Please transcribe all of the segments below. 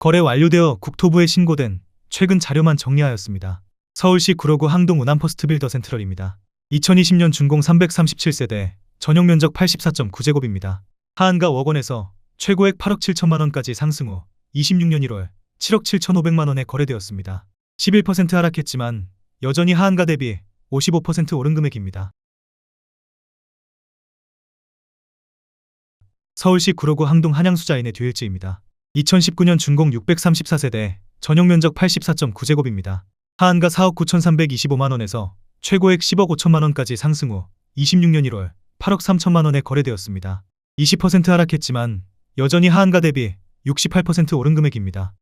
거래 완료되어 국토부에 신고된 최근 자료만 정리하였습니다. 서울시 구로구 항동 운암퍼스트빌더 센트럴입니다. 2020년 준공 337세대, 전용 면적 84.9제곱입니다. 하한가 억원에서 최고액 8억 7천만원까지 상승 후 26년 1월 7억 7천5백만원에 거래되었습니다. 11% 하락했지만 여전히 하한가 대비 55% 오른 금액입니다. 서울시 구로구 항동 한양수자인의 듀일즈입니다. 2019년 준공 634세대, 전용 면적 84.9제곱입니다. 하한가 4억 9,325만원에서 최고액 10억 5천만원까지 상승 후 26년 1월 8억 3천만원에 거래되었습니다. 20% 하락했지만 여전히 하한가 대비 68% 오른 금액입니다.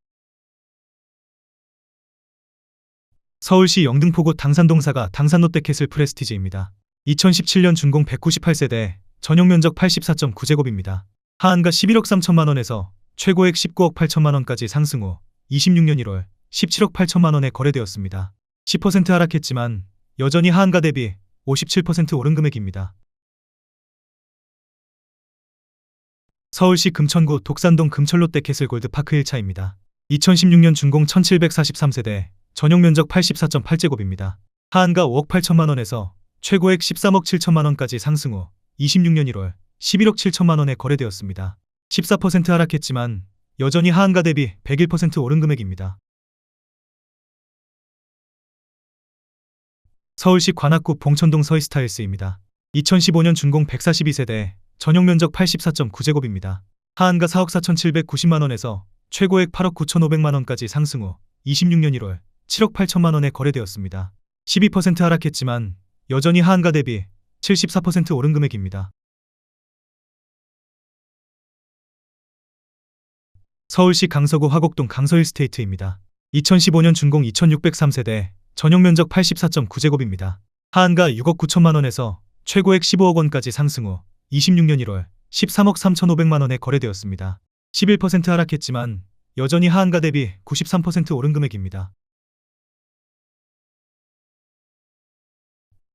서울시 영등포구 당산동사가 당산롯데캐슬 프레스티지입니다. 2017년 준공 198세대, 전용 면적 84.9제곱입니다. 하한가 11억 3천만원에서 최고액 19억 8천만원까지 상승 후 26년 1월 17억 8천만원에 거래되었습니다. 10% 하락했지만 여전히 하한가 대비 57% 오른 금액입니다. 서울시 금천구 독산동 금천롯데캐슬 골드파크 1차입니다. 2016년 준공 1743세대, 전용 면적 84.8제곱입니다. 하한가 5억 8천만원에서 최고액 13억 7천만원까지 상승 후 26년 1월 11억 7천만원에 거래되었습니다. 14% 하락했지만 여전히 하한가 대비 101% 오른 금액입니다. 서울시 관악구 봉천동 서이스타일스입니다. 2015년 준공 142세대, 전용 면적 84.9제곱입니다. 하한가 4억 4,790만원에서 최고액 8억 9,500만원까지 상승 후 26년 1월 7억 8천만원에 거래되었습니다. 12% 하락했지만 여전히 하한가 대비 74% 오른 금액입니다. 서울시 강서구 화곡동 강서힐스테이트입니다. 2015년 준공 2603세대, 전용 면적 84.9제곱입니다. 하한가 6억 9천만원에서 최고액 15억원까지 상승 후 26년 1월 13억 3,500만원에 거래되었습니다. 11% 하락했지만 여전히 하한가 대비 93% 오른 금액입니다.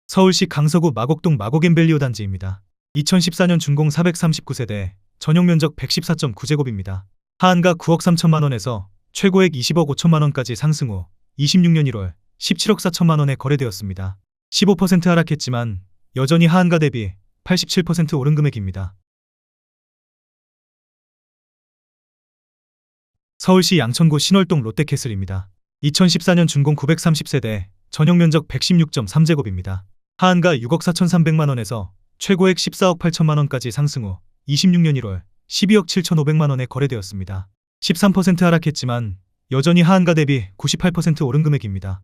서울시 강서구 마곡동 마곡앤밸리오 단지입니다. 2014년 준공 439세대, 전용 면적 114.9제곱입니다. 하한가 9억 3천만원에서 최고액 20억 5천만원까지 상승 후 26년 1월 17억 4천만원에 거래되었습니다. 15% 하락했지만 여전히 하한가 대비 87% 오른 금액입니다. 서울시 양천구 신월동 롯데캐슬입니다. 2014년 준공 930세대, 전용 면적 116.3제곱입니다. 하한가 6억 4,300만원에서 최고액 14억 8천만원까지 상승 후 26년 1월 12억 7천5백만원에 거래되었습니다. 13% 하락했지만 여전히 하한가 대비 98% 오른 금액입니다.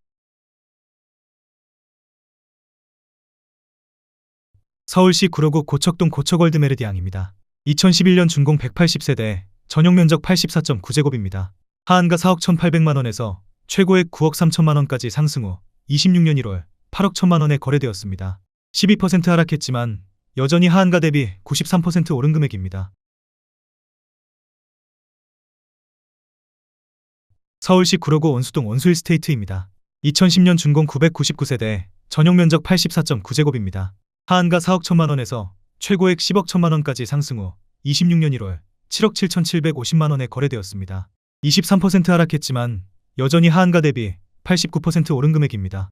서울시 구로구 고척동 고척월드 메르디앙입니다. 2011년 준공 180세대, 전용 면적 84.9제곱입니다. 하한가 4억 1,800만원에서 최고액 9억 3천만원까지 상승 후 26년 1월 8억 1천만원에 거래되었습니다. 12% 하락했지만 여전히 하한가 대비 93% 오른 금액입니다. 서울시 구로구 온수동 온수힐스테이트입니다. 2010년 준공 999세대, 전용 면적 84.9제곱입니다. 하한가 4억 1천만원에서 최고액 10억 1천만원까지 상승 후 26년 1월 7억 7,750만원에 거래되었습니다. 23% 하락했지만 여전히 하한가 대비 89% 오른 금액입니다.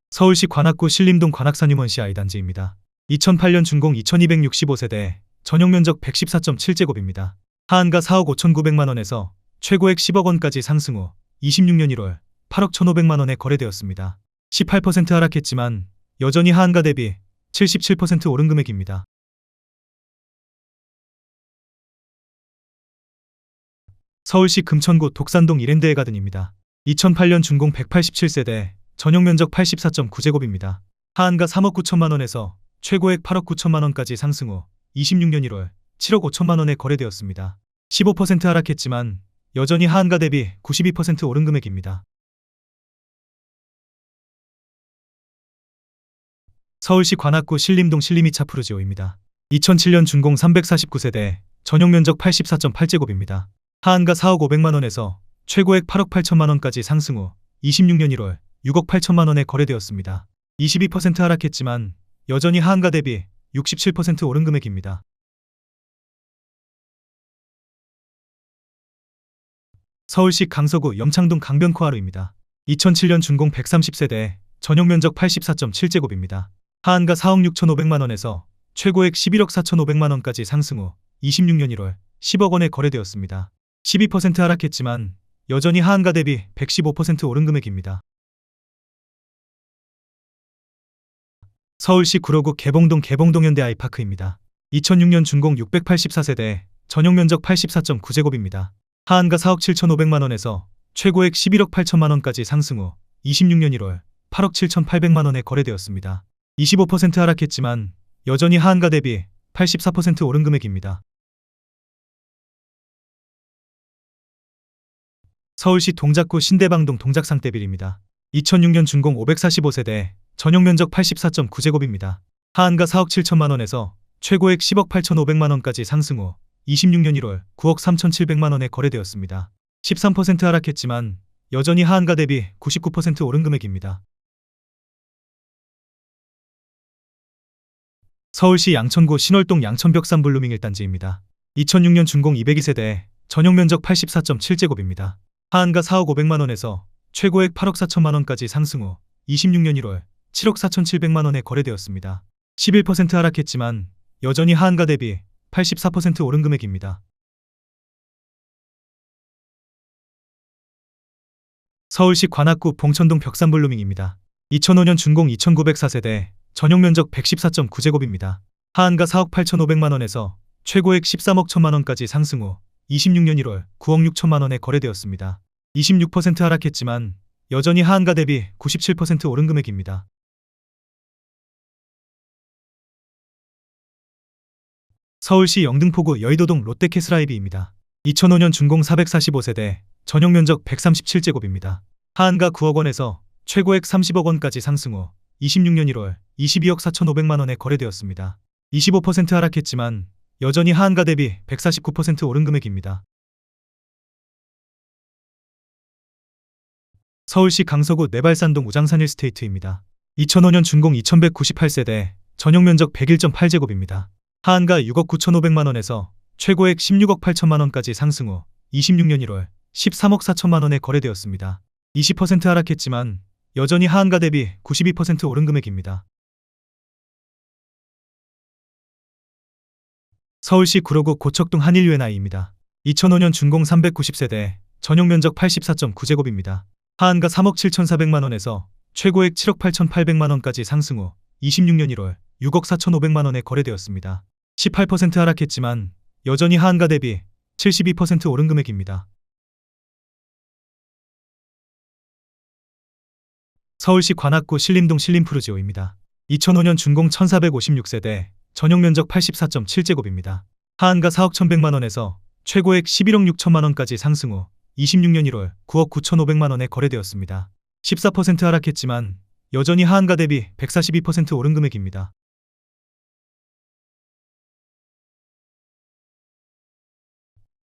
서울시 관악구 신림동 관악산유먼시 아이단지입니다. 2008년 준공 2265세대, 전용 면적 114.7제곱입니다. 하한가 4억 5,900만원에서 최고액 10억원까지 상승 후 26년 1월 8억 1,500만원에 거래되었습니다. 18% 하락했지만 여전히 하한가 대비 77% 오른 금액입니다. 서울시 금천구 독산동 이랜드의 가든입니다. 2008년 준공 187세대, 전용 면적 84.9제곱입니다. 하한가 3억 9천만원에서 최고액 8억 9천만원까지 상승 후 26년 1월 7억 5천만원에 거래되었습니다. 15% 하락했지만 여전히 하한가 대비 92% 오른 금액입니다. 서울시 관악구 신림동 신림이차 푸르지오입니다. 2007년 준공 349세대, 전용 면적 84.8제곱입니다. 하한가 4억 500만원에서 최고액 8억 8천만원까지 상승 후 26년 1월 6억 8천만원에 거래되었습니다. 22% 하락했지만 여전히 하한가 대비 67% 오른 금액입니다. 서울시 강서구 염창동 강변코하루입니다. 2007년 준공 130세대, 전용면적 84.7제곱입니다. 하한가 4억 6,500만원에서 최고액 11억 4,500만원까지 상승 후 26년 1월 10억 원에 거래되었습니다. 12% 하락했지만 여전히 하한가 대비 115% 오른 금액입니다. 서울시 구로구 개봉동 개봉동현대 아이파크입니다. 2006년 준공 684세대, 전용면적 84.9제곱입니다. 하한가 4억 7,500만원에서 최고액 11억 8천만원까지 상승 후 26년 1월 8억 7,800만원에 거래되었습니다. 25% 하락했지만 여전히 하한가 대비 84% 오른 금액입니다. 서울시 동작구 신대방동 동작상떼빌입니다. 2006년 준공 545세대, 전용면적 84.9제곱입니다. 하한가 4억 7천만원에서 최고액 10억 8,500만원까지 상승 후 26년 1월 9억 3,700만원에 거래되었습니다. 13% 하락했지만 여전히 하한가 대비 99% 오른 금액입니다. 서울시 양천구 신월동 양천벽산 블루밍 1단지입니다. 2006년 준공 202세대, 전용면적 84.7제곱입니다. 하한가 4억 500만원에서 최고액 8억 4천만원까지 상승 후 26년 1월 7억 4,700만원에 거래되었습니다. 11% 하락했지만 여전히 하한가 대비 84% 오른 금액입니다. 서울시 관악구 봉천동 벽산블루밍입니다. 2005년 준공 2,904세대, 전용면적 114.9제곱입니다. 하한가 4억 8,500만원에서 최고액 13억 1천만원까지 상승 후 26년 1월 9억 6천만원에 거래되었습니다. 26% 하락했지만 여전히 하한가 대비 97% 오른 금액입니다. 서울시 영등포구 여의도동 롯데캐슬아이비입니다. 2005년 준공 445세대, 전용면적 137제곱입니다. 하한가 9억 원에서 최고액 30억 원까지 상승 후 26년 1월 22억 4,500만원에 거래되었습니다. 25% 하락했지만 여전히 하한가 대비 149% 오른 금액입니다. 서울시 강서구 내발산동 우장산 일스테이트입니다. 2005년 준공 2198세대, 전용면적 101.8제곱입니다. 하한가 6억 9,500만원에서 최고액 16억 8천만원까지 상승 후 26년 1월 13억 4천만원에 거래되었습니다. 20% 하락했지만 여전히 하한가 대비 92% 오른 금액입니다. 서울시 구로구 고척동 한일유엔아이입니다. 2005년 준공 390세대, 전용면적 84.9제곱입니다. 하한가 3억 7,400만원에서 최고액 7억 8,800만원까지 상승 후 26년 1월 6억 4,500만원에 거래되었습니다. 18% 하락했지만 여전히 하한가 대비 72% 오른 금액입니다. 서울시 관악구 신림동 신림푸르지오입니다. 2005년 준공 1456세대, 전용면적 84.7제곱입니다. 하한가 4억 1,100만원에서 최고액 11억 6천만원까지 상승 후 26년 1월 9억 9,500만원에 거래되었습니다. 14% 하락했지만 여전히 하한가 대비 142% 오른 금액입니다.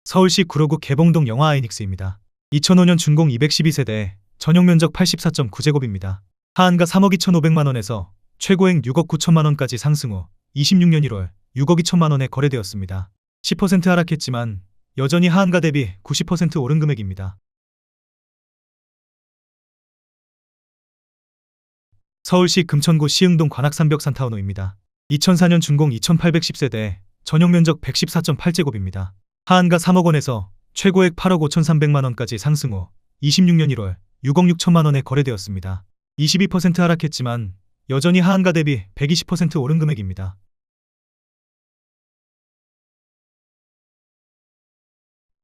서울시 구로구 개봉동 영화아이닉스입니다. 2005년 준공 212세대, 전용면적 84.9제곱입니다. 하한가 3억 2,500만원에서 최고액 6억 9천만원까지 상승 후 26년 1월 6억 2천만원에 거래되었습니다. 10% 하락했지만 여전히 하한가 대비 90% 오른 금액입니다. 서울시 금천구 시흥동 관악산벽산타운호입니다. 2004년 준공 2810세대, 전용면적 114.8제곱입니다. 하한가 3억 원에서 최고액 8억 5,300만원까지 상승 후 26년 1월 6억 6천만원에 거래되었습니다. 22% 하락했지만 여전히 하한가 대비 120% 오른 금액입니다.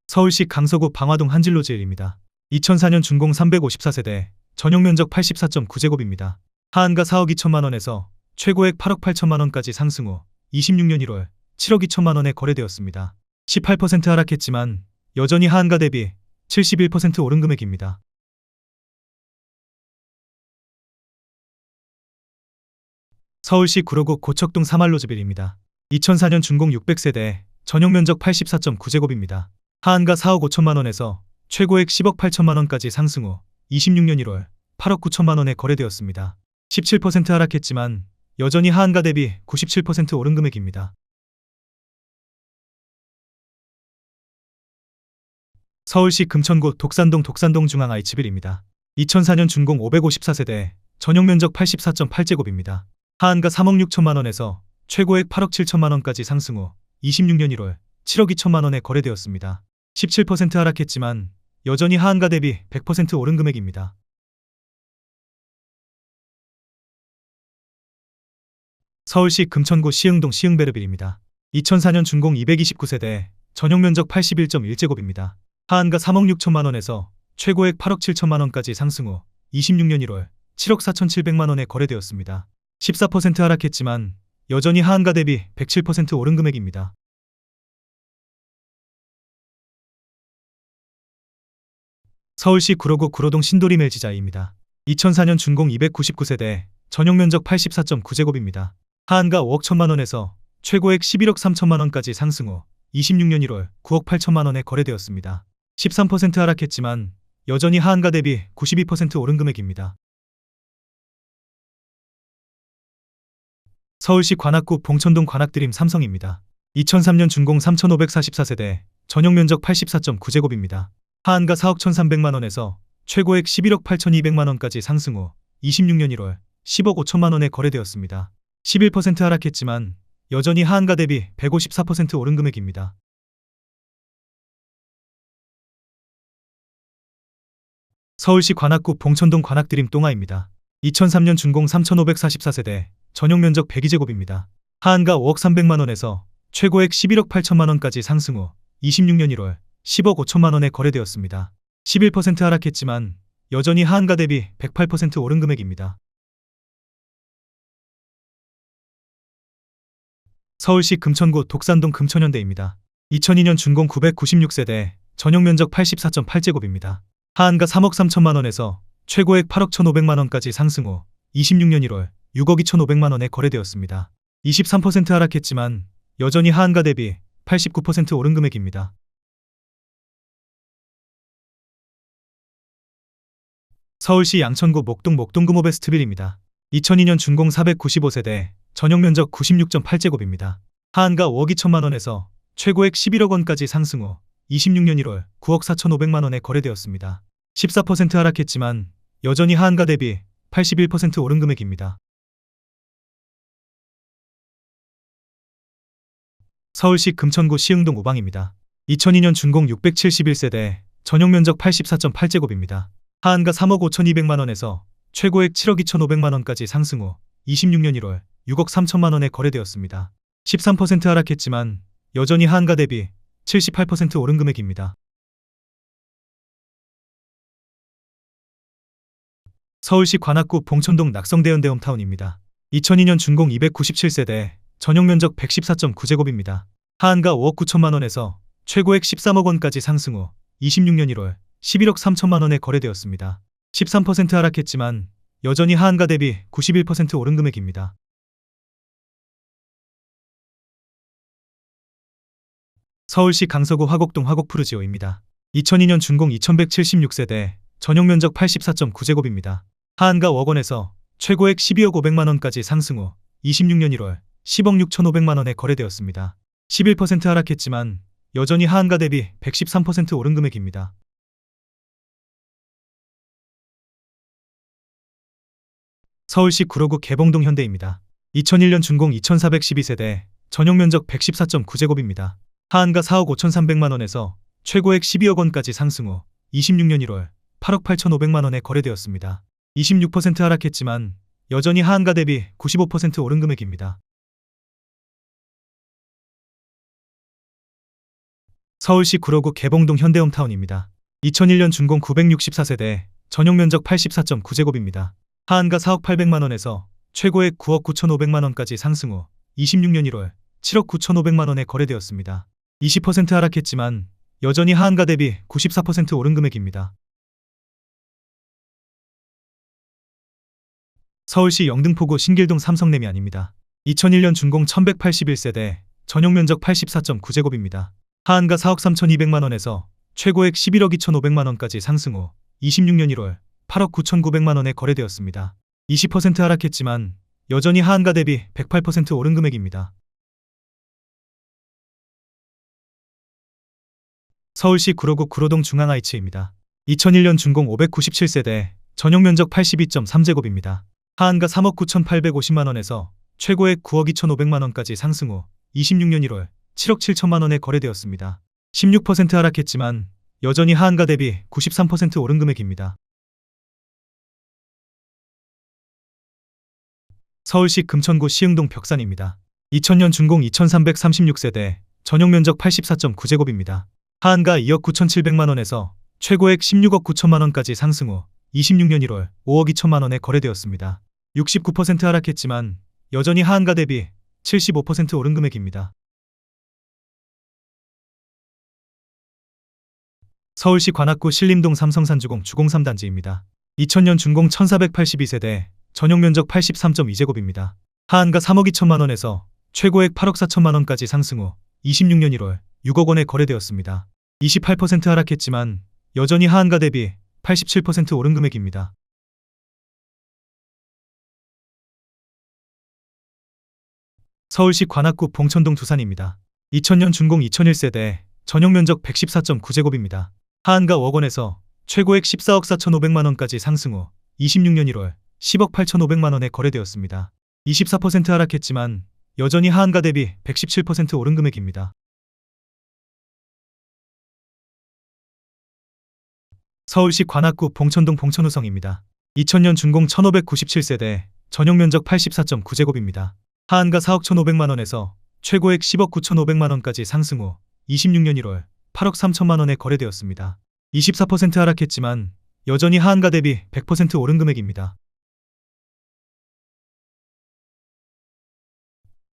서울시 강서구 방화동 한진로즈일입니다. 2004년 준공 354세대, 전용면적 84.9제곱입니다. 하한가 4억 2천만원에서 최고액 8억 8천만원까지 상승 후 26년 1월 7억 2천만원에 거래되었습니다. 18% 하락했지만 여전히 하한가 대비 71% 오른 금액입니다. 서울시 구로구 고척동 사말로즈빌입니다. 2004년 준공 600세대, 전용면적 84.9제곱입니다. 하한가 4억 5천만원에서 최고액 10억 8천만원까지 상승 후 26년 1월 8억 9천만원에 거래되었습니다. 17% 하락했지만 여전히 하한가 대비 97% 오른 금액입니다. 서울시 금천구 독산동 중앙 아이츠빌입니다. 2004년 준공 554세대, 전용면적 84.8제곱입니다. 하한가 3억 6천만 원에서 최고액 8억 7천만 원까지 상승 후 26년 1월 7억 2천만 원에 거래되었습니다. 17% 하락했지만 여전히 하한가 대비 100% 오른 금액입니다. 서울시 금천구 시흥동 시흥베르빌입니다. 2004년 준공 229세대, 전용면적 81.1제곱입니다. 하한가 3억 6천만 원에서 최고액 8억 7천만 원까지 상승 후 26년 1월 7억 4천7백만 원에 거래되었습니다. 14% 하락했지만 여전히 하한가 대비 107% 오른 금액입니다. 서울시 구로구 구로동 신도림 LG자이입니다. 2004년 준공 299세대, 전용면적 84.9제곱입니다. 하한가 5억 1천만 원에서 최고액 11억 3천만 원까지 상승 후 26년 1월 9억 8천만 원에 거래되었습니다. 13% 하락했지만 여전히 하한가 대비 92% 오른 금액입니다. 서울시 관악구 봉천동 관악드림 삼성입니다. 2003년 준공 3,544세대, 전용면적 84.9제곱입니다. 하한가 4억 1,300만 원에서 최고액 11억 8,200만 원까지 상승 후 26년 1월 10억 5천만 원에 거래되었습니다. 11% 하락했지만 여전히 하한가 대비 154% 오른 금액입니다. 서울시 관악구 봉천동 관악드림 똥아입니다. 2003년 준공 3,544세대, 전용면적 102제곱입니다. 하한가 5억 300만 원에서 최고액 11억 8천만 원까지 상승 후 26년 1월 10억 5천만 원에 거래되었습니다. 11% 하락했지만 여전히 하한가 대비 108% 오른 금액입니다. 서울시 금천구 독산동 금천현대입니다. 2002년 준공 996세대, 전용면적 84.8제곱입니다. 하한가 3억 3천만 원에서 최고액 8억 1,500만 원까지 상승 후 26년 1월 6억 2,500만 원에 거래되었습니다. 23% 하락했지만 여전히 하한가 대비 89% 오른 금액입니다. 서울시 양천구 목동 금호베스트빌입니다. 2002년 준공 495세대, 전용면적 96.8제곱입니다. 하한가 5억 2천만 원에서 최고액 11억 원까지 상승 후 26년 1월 9억 4,500만 원에 거래되었습니다. 14% 하락했지만 여전히 하한가 대비 81% 오른 금액입니다. 서울시 금천구 시흥동 우방입니다. 2002년 준공 671세대, 전용면적 84.8제곱입니다. 하한가 3억 5,200만 원에서 최고액 7억 2,500만 원까지 상승 후 26년 1월 6억 3천만 원에 거래되었습니다. 13% 하락했지만 여전히 하한가 대비 78% 오른 금액입니다. 서울시 관악구 봉천동 낙성대연대 홈타운입니다. 2002년 준공 297세대, 전용면적 114.9제곱입니다. 하한가 5억 9천만 원에서 최고액 13억 원까지 상승 후 26년 1월 11억 3천만 원에 거래되었습니다. 13% 하락했지만 여전히 하한가 대비 91% 오른 금액입니다. 서울시 강서구 화곡동 화곡푸르지오입니다. 2002년 준공 2176세대, 전용면적 84.9제곱입니다. 하한가 5억 원에서 최고액 12억 500만 원까지 상승 후 26년 1월 10억 6,500만 원에 거래되었습니다. 11% 하락했지만 여전히 하한가 대비 113% 오른 금액입니다. 서울시 구로구 개봉동 현대입니다. 2001년 준공 2412세대, 전용면적 114.9제곱입니다. 하한가 4억 5,300만 원에서 최고액 12억 원까지 상승 후 26년 1월 8억 8,500만 원에 거래되었습니다. 26% 하락했지만 여전히 하한가 대비 95% 오른 금액입니다. 서울시 구로구 개봉동 현대홈타운입니다. 2001년 준공 964세대, 전용면적 84.9제곱입니다. 하한가 4억 800만 원에서 최고액 9억 9,500만 원까지 상승 후 26년 1월 7억 9,500만 원에 거래되었습니다. 20% 하락했지만 여전히 하한가 대비 94% 오른 금액입니다. 서울시 영등포구 신길동 삼성레미안입니다. 2001년 준공 1181세대, 전용면적 84.9제곱입니다. 하한가 4억 3,200만 원에서 최고액 11억 2,500만 원까지 상승 후 26년 1월 8억 9,900만 원에 거래되었습니다. 20% 하락했지만 여전히 하한가 대비 108% 오른 금액입니다. 서울시 구로구 구로동 중앙아이츠입니다. 2001년 준공 597세대, 전용면적 82.3제곱입니다. 하한가 3억 9,850만원에서 최고액 9억 2,500만원까지 상승 후 26년 1월 7억 7천만원에 거래되었습니다. 16% 하락했지만 여전히 하한가 대비 93% 오른 금액입니다. 서울시 금천구 시흥동 벽산입니다. 2000년 준공 2336세대, 전용면적 84.9제곱입니다. 하한가 2억 9,700만원에서 최고액 16억 9천만원까지 상승 후 26년 1월 5억 2천만원에 거래되었습니다. 69% 하락했지만 여전히 하한가 대비 75% 오른 금액입니다. 서울시 관악구 신림동 삼성산주공 주공 3단지입니다. 2000년 준공 1482세대, 전용면적 83.2제곱입니다. 하한가 3억 2천만원에서 최고액 8억 4천만원까지 상승 후 26년 1월 6억 원에 거래되었습니다. 28% 하락했지만 여전히 하한가 대비 87% 오른 금액입니다. 서울시 관악구 봉천동 두산입니다. 2000년 준공 2001세대, 전용면적 114.9제곱입니다. 하한가 5억 원에서 최고액 14억 4,500만원까지 상승 후 26년 1월 10억 8,500만원에 거래되었습니다. 24% 하락했지만 여전히 하한가 대비 117% 오른 금액입니다. 서울시 관악구 봉천동 봉천우성입니다. 2000년 준공 1597세대, 전용면적 84.9제곱입니다. 하한가 4억 1,500만원에서 최고액 10억 9,500만원까지 상승 후 26년 1월 8억 3천만원에 거래되었습니다. 24% 하락했지만 여전히 하한가 대비 100% 오른 금액입니다.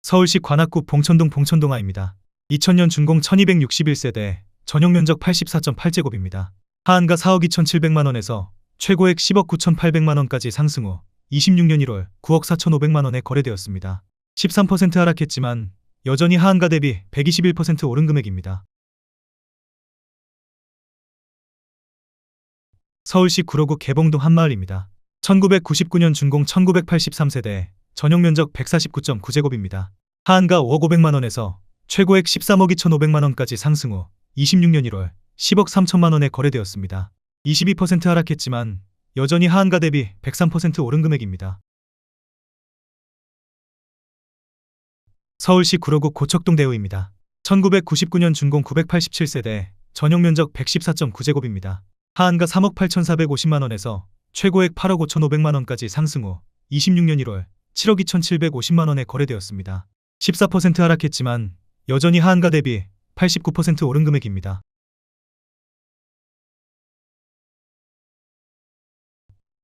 서울시 관악구 봉천동 봉천동아입니다. 2000년 준공 1261세대, 전용면적 84.8제곱입니다. 하한가 4억 2,700만원에서 최고액 10억 9,800만원까지 상승 후 26년 1월 9억 4,500만원에 거래되었습니다. 13% 하락했지만 여전히 하한가 대비 121% 오른 금액입니다. 서울시 구로구 개봉동 한마을입니다. 1999년 준공 1983세대, 전용면적 149.9제곱입니다. 하한가 5억 500만원에서 최고액 13억 2,500만원까지 상승 후 26년 1월 10억 3천만원에 거래되었습니다. 22% 하락했지만 여전히 하한가 대비 103% 오른 금액입니다. 서울시 구로구 고척동 대우입니다. 1999년 준공 987세대, 전용면적 114.9제곱입니다. 하한가 3억 8,450만원에서 최고액 8억 5,500만원까지 상승 후 26년 1월 7억 2,750만원에 거래되었습니다. 14% 하락했지만 여전히 하한가 대비 89% 오른 금액입니다.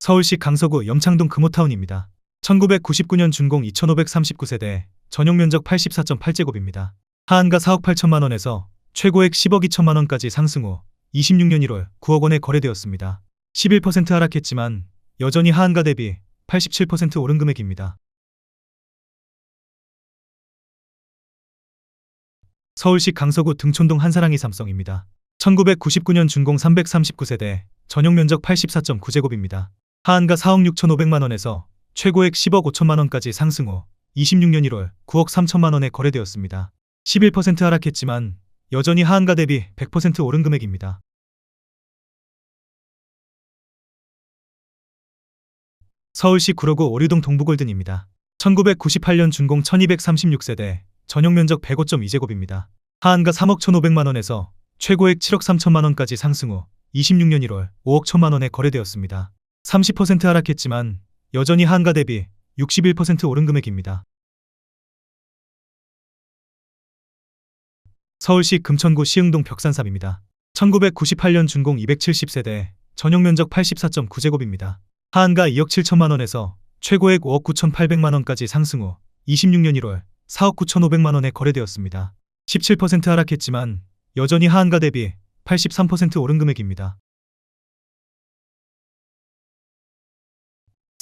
서울시 강서구 염창동 금호타운입니다. 1999년 준공 2539세대, 전용면적 84.8제곱입니다. 하한가 4억 8천만원에서 최고액 10억 2천만원까지 상승 후 26년 1월 9억 원에 거래되었습니다. 11% 하락했지만 여전히 하한가 대비 87% 오른 금액입니다. 서울시 강서구 등촌동 한사랑이 삼성입니다. 1999년 준공 339세대, 전용면적 84.9제곱입니다. 하한가 4억 6,500만원에서 최고액 10억 5천만원까지 상승 후 26년 1월 9억 3천만원에 거래되었습니다. 11% 하락했지만 여전히 하한가 대비 100% 오른 금액입니다. 서울시 구로구 오류동 동부골든입니다. 1998년 준공 1236세대, 전용면적 105.2제곱입니다. 하한가 3억 1,500만원에서 최고액 7억 3천만원까지 상승 후 26년 1월 5억 1천만원에 거래되었습니다. 30% 하락했지만 여전히 하한가 대비 61% 오른 금액입니다. 서울시 금천구 시흥동 벽산삼입니다. 1998년 준공 270세대, 전용면적 84.9제곱입니다. 하한가 2억 7천만원에서 최고액 5억 9,800만원까지 상승 후 26년 1월 4억 9,500만원에 거래되었습니다. 17% 하락했지만 여전히 하한가 대비 83% 오른 금액입니다.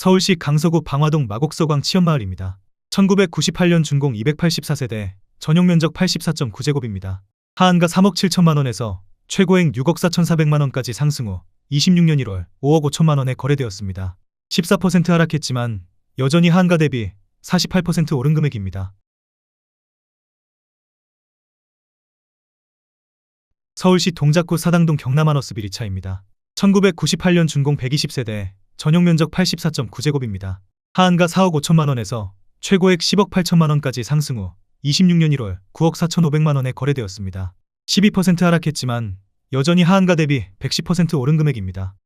서울시 강서구 방화동 마곡서광 치연마을입니다. 1998년 준공 284세대, 전용면적 84.9제곱입니다. 하한가 3억 7천만원에서 최고액 6억 4,400만원까지 상승 후 26년 1월 5억 5천만원에 거래되었습니다. 14% 하락했지만 여전히 하한가 대비 48% 오른 금액입니다. 서울시 동작구 사당동 경남하너스 비리차입니다. 1998년 준공 120세대, 전용 면적 84.9제곱입니다. 하한가 4억 5천만 원에서 최고액 10억 8천만 원까지 상승 후 26년 1월 9억 4,500만 원에 거래되었습니다. 12% 하락했지만 여전히 하한가 대비 110% 오른 금액입니다.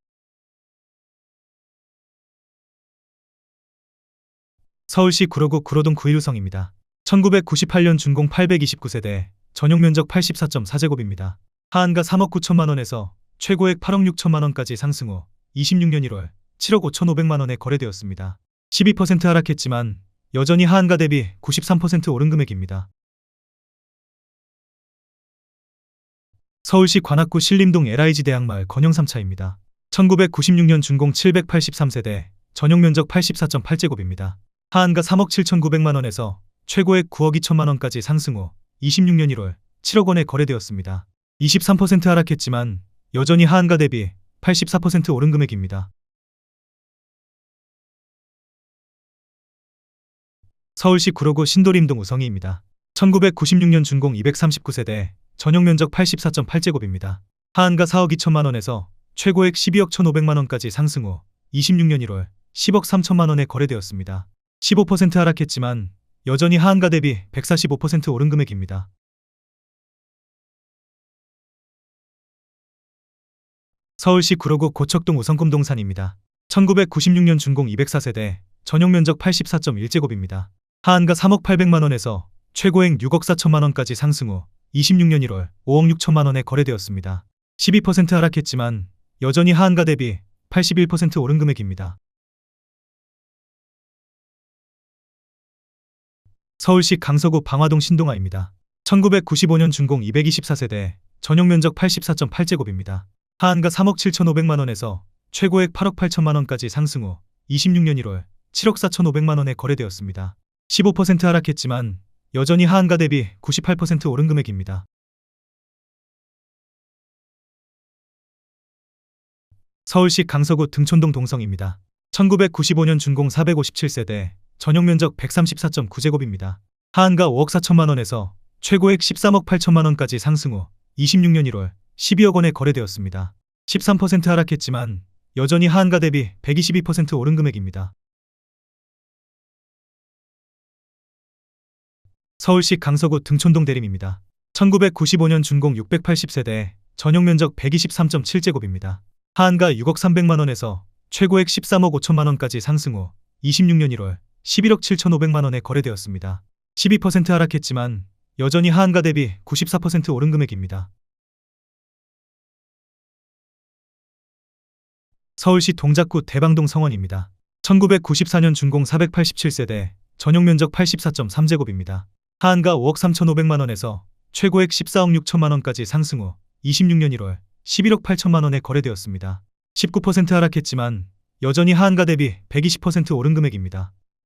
서울시 구로구 구로동 9일성입니다. 1998년 준공 829세대, 전용 면적 84.4제곱입니다. 하한가 3억 9천만 원에서 최고액 8억 6천만 원까지 상승 후 26년 1월 7억 5,500만 원에 거래되었습니다. 12% 하락했지만 여전히 하한가 대비 93% 오른 금액입니다. 서울시 관악구 신림동 LIG 대학마을 건영 3차입니다. 1996년 준공 783세대, 전용 면적 84.8제곱입니다. 하한가 3억 7,900만 원에서 최고액 9억 2천만 원까지 상승 후 26년 1월 7억 원에 거래되었습니다. 23% 하락했지만 여전히 하한가 대비 84% 오른 금액입니다. 서울시 구로구 신도림동 우성이입니다. 1996년 준공 239세대, 전용 면적 84.8제곱입니다. 하한가 4억 2천만 원에서 최고액 12억 1,500만 원까지 상승 후 26년 1월 10억 3천만 원에 거래되었습니다. 15% 하락했지만 여전히 하한가 대비 145% 오른 금액입니다. 서울시 구로구 고척동 우성금동산입니다. 1996년 준공 204세대, 전용 면적 84.1제곱입니다. 하한가 3억 800만 원에서 최고액 6억 4천만 원까지 상승 후 26년 1월 5억 6천만 원에 거래되었습니다. 12% 하락했지만 여전히 하한가 대비 81% 오른 금액입니다. 서울시 강서구 방화동 신동아입니다. 1995년 준공 224세대, 전용 면적 84.8제곱입니다. 하한가 3억 7,500만 원에서 최고액 8억 8천만 원까지 상승 후 26년 1월 7억 4,500만 원에 거래되었습니다. 15% 하락했지만 여전히 하한가 대비 98% 오른 금액입니다. 서울시 강서구 등촌동 동성입니다. 1995년 준공 457세대, 전용 면적 134.9제곱입니다. 하한가 5억 4천만 원에서 최고액 13억 8천만 원까지 상승 후 26년 1월 12억 원에 거래되었습니다. 13% 하락했지만 여전히 하한가 대비 122% 오른 금액입니다. 서울시 강서구 등촌동 대림입니다. 1995년 준공 680세대, 전용 면적 123.7제곱입니다. 하한가 6억 300만 원에서 최고액 13억 5천만 원까지 상승 후 26년 1월 11억 7,500만 원에 거래되었습니다. 12% 하락했지만 여전히 하한가 대비 94% 오른 금액입니다. 서울시 동작구 대방동 성원입니다. 1994년 준공 487세대, 전용 면적 84.3제곱입니다. 하한가 5억 3,500만 원에서 최고액 14억 6천만 원까지 상승 후 26년 1월 11억 8천만 원에 거래되었습니다. 19% 하락했지만 여전히 하한가 대비 120% 오른 금액입니다.